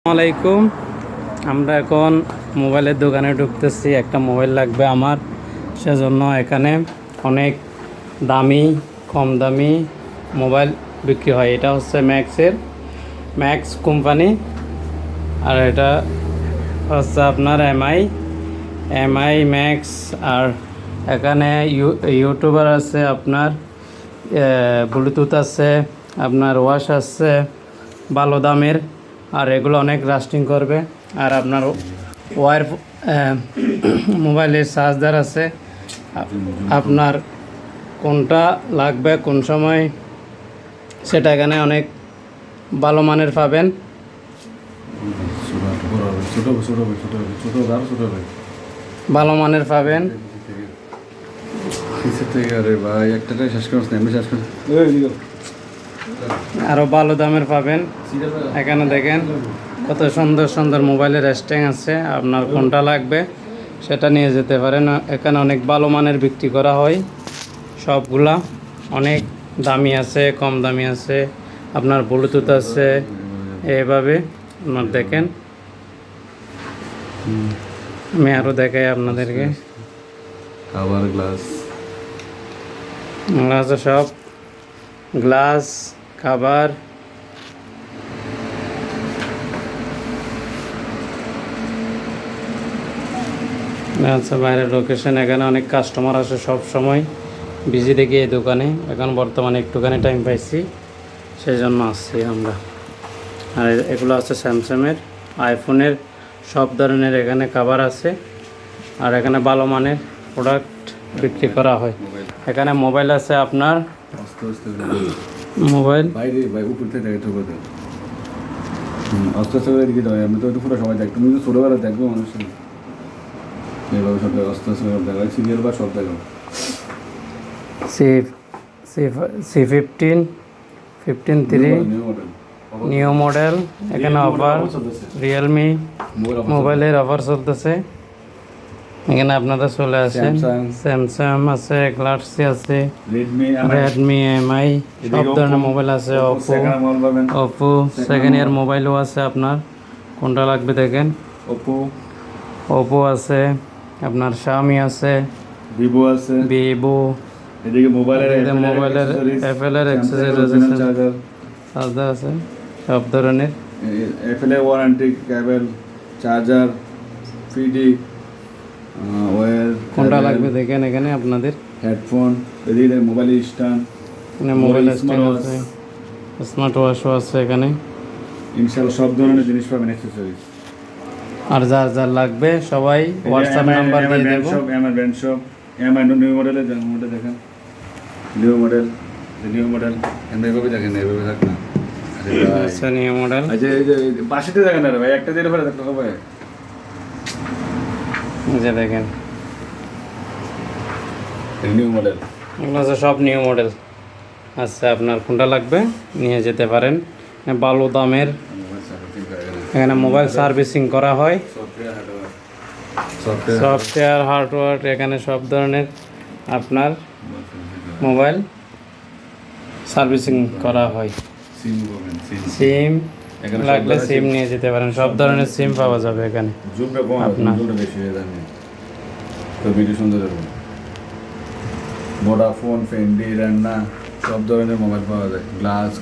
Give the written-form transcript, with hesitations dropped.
আসসালামাইকুম। আমরা এখন মোবাইলের দোকানে ঢুকতেছি। একটা মোবাইল লাগবে আমার, সেজন্য এখানে অনেক দামি কম দামি মোবাইল বিক্রি হয়। এটা হচ্ছে ম্যাক্স কোম্পানি, আর এটা হচ্ছে আপনার এমআই ম্যাক্স। আর এখানে ইউটিউবার আছে, আপনার ব্লুটুথ আছে, আপনার ওয়াশ আছে ভালো দামের, আর এগুলো অনেক লাস্টিং করবে। আর আপনার ওয়ার মোবাইলের চার্জার আছে। আপনার কোনটা লাগবে কোন সময় সেটা এখানে অনেক ভালো মানের পাবেন। ভালো মানের পাবেন, আরও ভালো দামের পাবেন। এখানে দেখেন কত সুন্দর সুন্দর মোবাইলের স্ট্যান্ড আছে। আপনার কোনটা লাগবে সেটা নিয়ে যেতে পারেন। এখানে অনেক ভালো মানের বিক্রি করা হয়। সবগুলা অনেক দামি আছে, কম দামি আছে, আপনার ব্লুটুথ আছে। এভাবে আপনার দেখেন, আমি আরও দেখাই আপনাদেরকে। গ্লাস সব গ্লাস খাবার। আচ্ছা, বাইরের লোকেশন। এখানে অনেক কাস্টমার আসে সব সময়, বিজি দেখি এই দোকানে। এখন বর্তমানে একটুখানি টাইম পাইছি, সেই জন্য আসছি আমরা। আর এগুলো আছে স্যামসাংয়ের, আইফোনের, সব ধরনের এখানে খাবার আছে। আর এখানে ভালো মানের প্রোডাক্ট বিক্রি করা হয়। এখানে মোবাইল আছে আপনার, মোবাইল আস্তে আস্তে করে দিকে আমি তো একটু পুরো সবাই দেখতো, তুমি তো ছোটোবেলা দেখবো মানুষ এইভাবে সব আস্তে আস্তে করে দেখা সিরিয়াল বা সব দেখো। C15 new model. এখানে অফার, রিয়েলমি মোবাইলের অফার চলতেছে। এখানে আপনারা চলে আসেন। স্যামসাং আছে, গ্যালাক্সি আছে, রেডমি, এমআই, সব ধরনের মোবাইল আছে। ওপো সেকেন্ড ইয়ার মোবাইলও আছে আপনার। কোনটা লাগবে দেখেন। ওপো আছে, আপনার শাওমি আছে, ভিভো আছে, এদিকে মোবাইলের অ্যাপেলের অ্যাক্সেসরিজ চার্জার আছে সব ধরনের। অ্যাপেলের ওয়ারেন্টি, কেবল, চার্জার, ফ্রিডি, ওয়্যার। কোনটা লাগবে দেখেন এখানে আপনাদের। হেডফোন, এদিকে মোবাইল স্ট্যান্ড, এখানে মোবাইল স্ট্যান্ড আছে, স্মার্ট ওয়াচও আছে এখানে। ইনশাআল্লাহ সব ধরনের জিনিস পাবেন, অ্যাক্সেসরিজ। আর যার লাগবে সবাই হোয়াটসঅ্যাপ নাম্বার দিয়ে দেব। MI brand shop, MI new মডেলের মডেল দেখেন, নিউ মডেল এমএভাবে দেখেন, এভাবে থাক না। আচ্ছা, নিউ মডেল। আচ্ছা, এই যে পাশেতে দেখেন না ভাই, একটা দিয়ে পরে দেখতে হবে। এই যে দেখেন নিউ মডেল, এগুলো আছে সব নিউ মডেল। আচ্ছা, আপনার কোনটা লাগবে নিয়ে যেতে পারেন, ভালো দামের। এখানে মোবাইল সার্ভিসিং করা হয়, সফটওয়্যার হার্ডওয়্যার। এখানে সব ধরনের আপনার মোবাইল সার্ভিসিং করা হয়। সিম লাগলে সিম নিয়ে যেতে পারেন, সব ধরনের সিম পাওয়া যাবে এখানে। আপনার ভিডিও সুন্দর ভোডাফোন, ফেন্ডি, রান্না, সব ধরনের মোবাইল পাওয়া যায়। গ্লাস